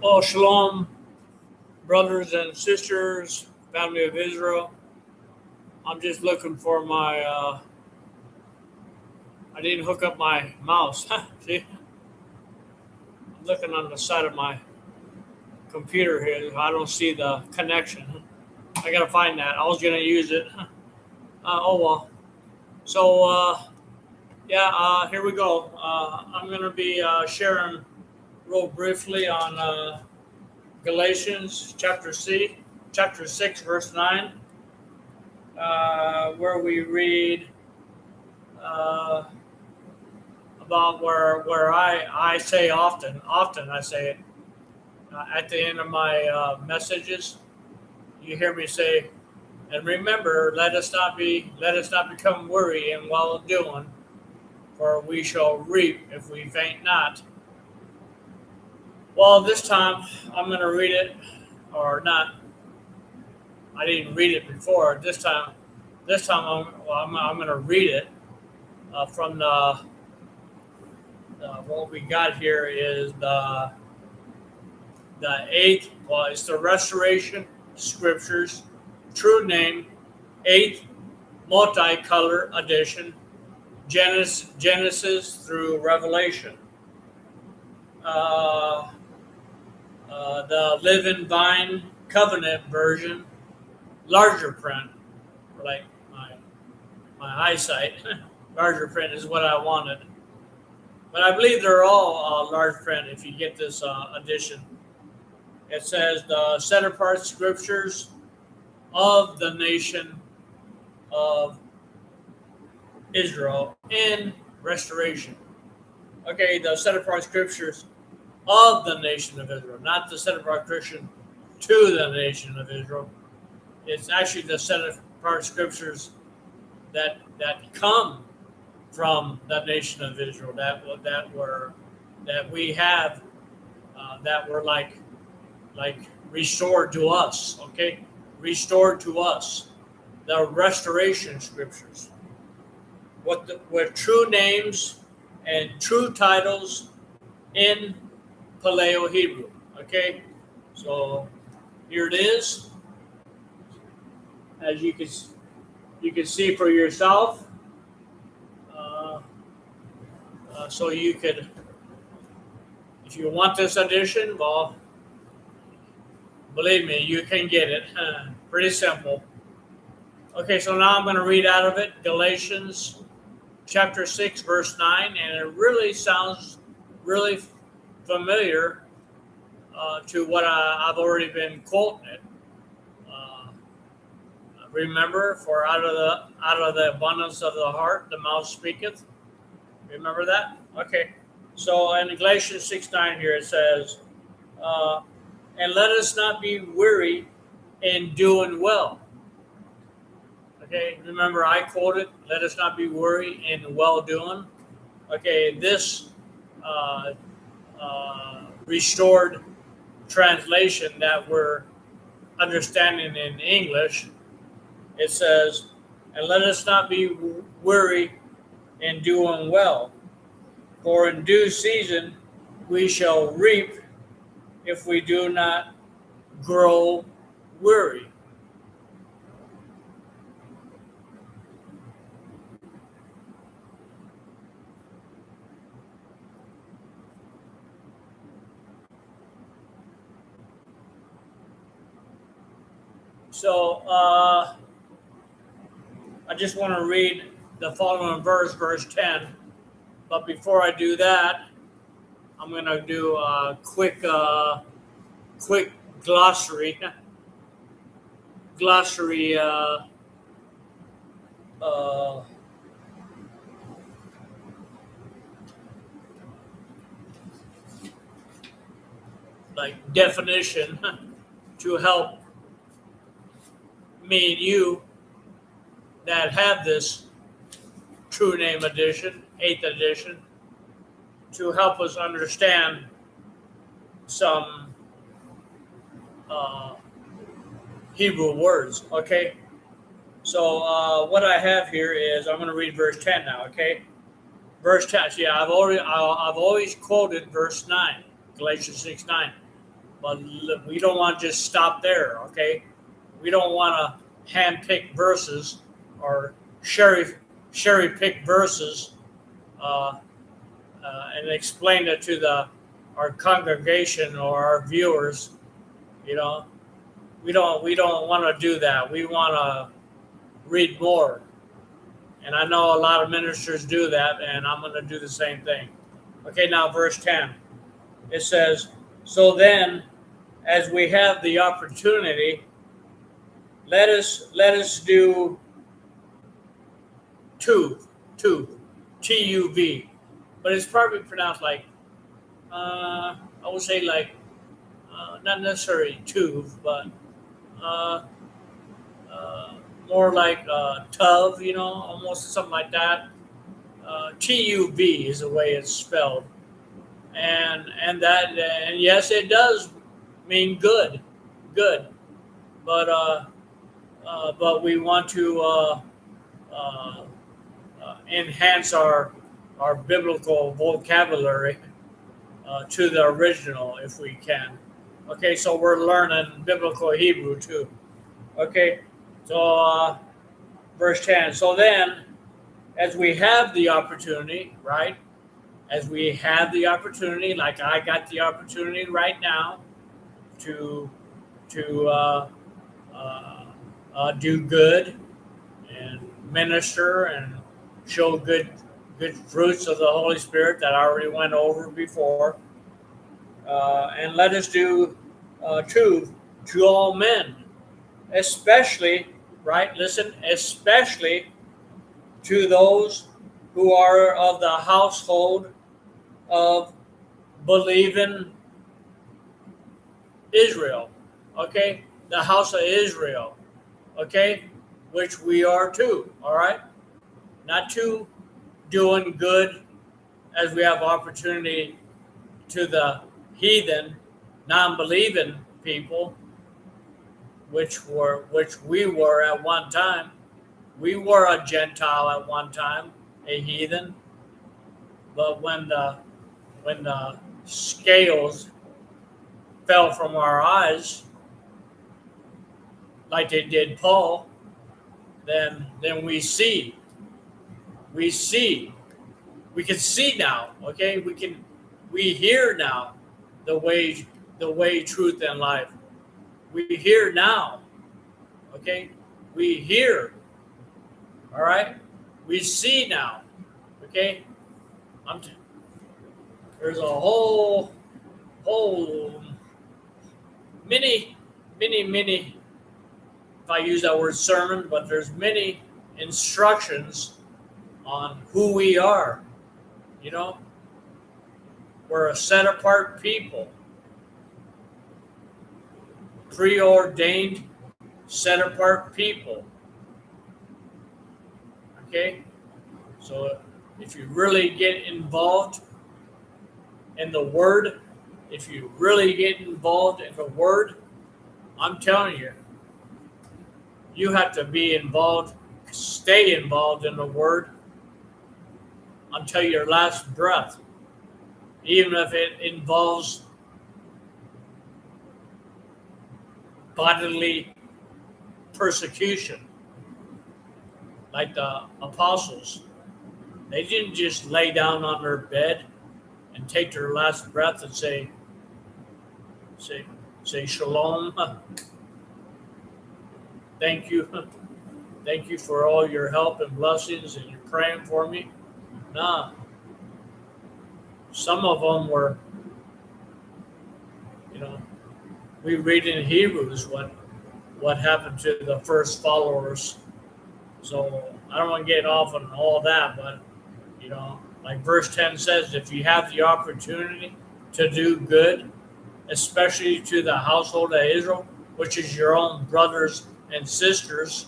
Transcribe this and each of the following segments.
Oh, shalom, brothers and sisters, family of Israel. I'm just looking for my. I didn't hook up my mouse. See, I'm looking on the side of my computer here. I don't see the connection. I gotta find that. I was gonna use it. Oh well. So yeah, here we go. I'm gonna be sharing real briefly on Galatians chapter 6, verse 9, where we read uh, about where I say often I say it at the end of my messages. You hear me say, and remember, let us not become weary in well doing, for we shall reap if we faint not. Well, this time I'm going to read it, or not. I didn't read it before. This time I'm going to read it from what we got here is the eighth. Well, it's the Restoration Scriptures, true name, eighth multicolor edition, Genesis through Revelation. Uh, the Living Vine Covenant version, larger print, like my eyesight. Larger print is what I wanted, but I believe they're all large print. If you get this edition, it says the set apart scriptures of the nation of Israel in restoration. Okay, the set apart scriptures of the nation of Israel, not the set apart Christian to the nation of Israel. It's actually the set apart scriptures that come from the nation of Israel that we have that were like restored to us. Okay, restored to us, the restoration scriptures, with true names and true titles in Paleo Hebrew. Okay, so here it is, as you can see for yourself. So you could, if you want this edition, well, believe me, you can get it. Pretty simple. Okay, so now I'm going to read out of it, Galatians chapter 6, verse 9, and it really sounds really familiar to what I've already been quoting it. Remember, for out of the abundance of the heart, the mouth speaketh. Remember that? Okay. So in Galatians 6:9 here it says, and let us not be weary in doing well. Okay, remember I quoted, let us not be weary in well doing. Okay, this restored translation that we're understanding in English, it says, and let us not be weary in doing well, for in due season we shall reap if we do not grow weary. So I just want to read the following verse 10. But before I do that, I'm going to do a quick glossary. Glossary. Like definition to help me and you that have this True Name edition, 8th edition, to help us understand some Hebrew words. Okay, so what I have here is I'm going to read verse 10 now. Okay, verse 10. Yeah, I've always quoted verse 9, Galatians 6:9. But we don't want to just stop there, okay? We don't want to handpick verses or cherry pick verses uh, and explain it to our congregation or our viewers. You know, we don't want to do that. We want to read more, and I know a lot of ministers do that, and I'm going to do the same thing. Okay, now verse 10. It says, "So then, as we have the opportunity, let us do tuv, Tuv, but it's probably pronounced like I would say like not necessarily tuv, but uh, uh, more like tuv, almost something like that. Tuv is the way it's spelled, and yes, it does mean good, but we want to uh, enhance our biblical vocabulary to the original if we can. Okay, so we're learning biblical Hebrew too. Okay, so verse 10. So then, as we have the opportunity, right? As we have the opportunity, like I got the opportunity right now to do good and minister and show good fruits of the Holy Spirit that I already went over before, and let us do to all men, especially, right? Listen, especially to those who are of the household of believing Israel. Okay, the house of Israel. Okay, which we are too. All right, not to doing good as we have opportunity to the heathen, non-believing people, which we were at one time. We were a Gentile at one time, a heathen. But when the scales fell from our eyes, like they did Paul, then we see. We see. We can see now. Okay, we hear now the way, truth, and life. We hear now. Okay, we hear. All right, we see now. Okay, there's a whole many, if I use that word sermon, but there's many instructions on who we are. We're a set apart people, preordained, set apart people. Okay, so if you really get involved in the Word, I'm telling you, you have to be involved, stay involved in the Word until your last breath, even if it involves bodily persecution, like the apostles. They didn't just lay down on their bed and take their last breath and say shalom. Thank you for all your help and blessings, and you're praying for me. Nah, some of them were, we read in Hebrews what happened to the first followers. So I don't want to get off on all that, but like verse 10 says, if you have the opportunity to do good, especially to the household of Israel, which is your own brothers and sisters,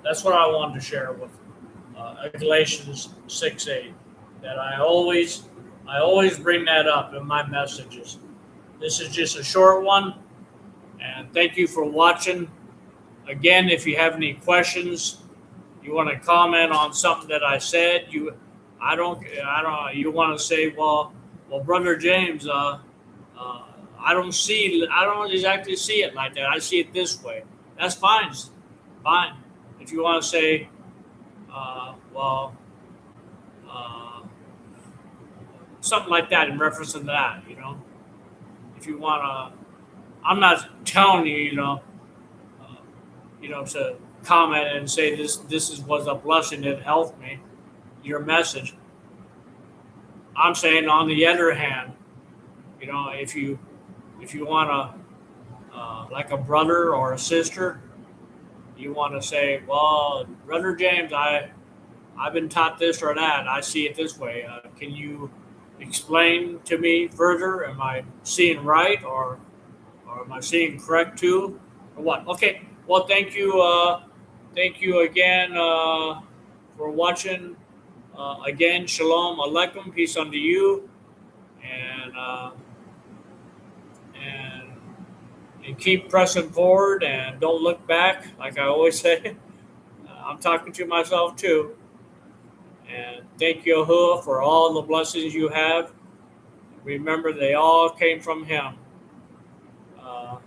that's what I wanted to share with Galatians 6:8. That I always bring that up in my messages. This is just a short one, and thank you for watching. Again, if you have any questions, You want to comment on something that I said? I don't. You want to say, well, Brother James, I don't see. I don't exactly see it like that. I see it this way. That's fine. Fine. If you want to say, well, uh, something like that in reference to that, if you want to, I'm not telling you, uh, to comment and say was a blessing that helped me. Your message. I'm saying on the other hand, if you want to, like a brother or a sister, you want to say, well, Brother James, I've been taught this or that. I see it this way. Can you explain to me further? Am I seeing right, or am I seeing correct too, or what? Okay. Well, thank you. Thank you again for watching. Again, shalom aleichem, peace unto you, and and and keep pressing forward and don't look back. Like I always say, I'm talking to myself too. And thank Yahuwah for all the blessings you have. Remember, they all came from Him. Uh,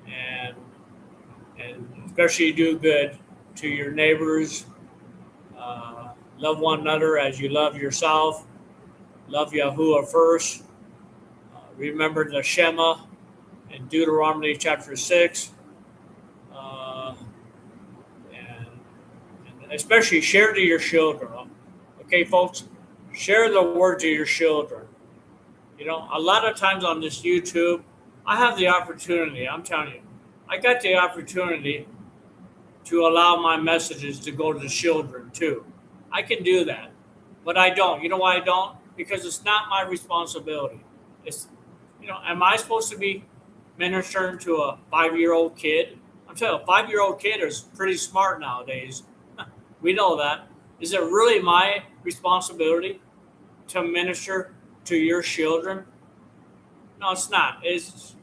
and especially do good to your neighbors. Love one another as you love yourself. Love Yahuwah first. Remember the Shema in Deuteronomy chapter 6. And especially share to your children. Okay, folks? Share the word to your children. A lot of times on this YouTube, I have the opportunity, I'm telling you, I got the opportunity to allow my messages to go to the children too. I can do that, but I don't. You know why I don't? Because it's not my responsibility. It's, am I supposed to be ministering to a 5-year-old kid? I'm telling you, a 5-year-old kid is pretty smart nowadays. We know that. Is it really my responsibility to minister to your children? No, it's not. It's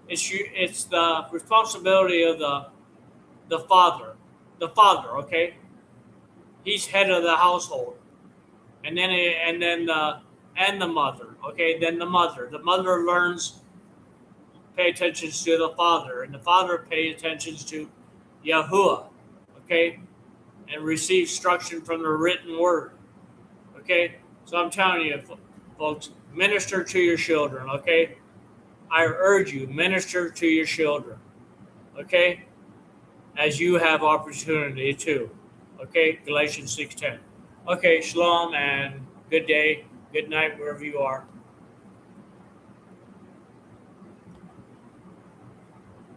the responsibility of the father. The father, okay? He's head of the household. And then the mother, okay? Then the mother. The mother learns, pay attention to the father, and the father pay attention to Yahuwah, okay? And receive instruction from the written word. Okay? So I'm telling you, folks, minister to your children, okay? I urge you, minister to your children, okay? As you have opportunity to, okay? Galatians 6:10. Okay, shalom and good day, good night, wherever you are.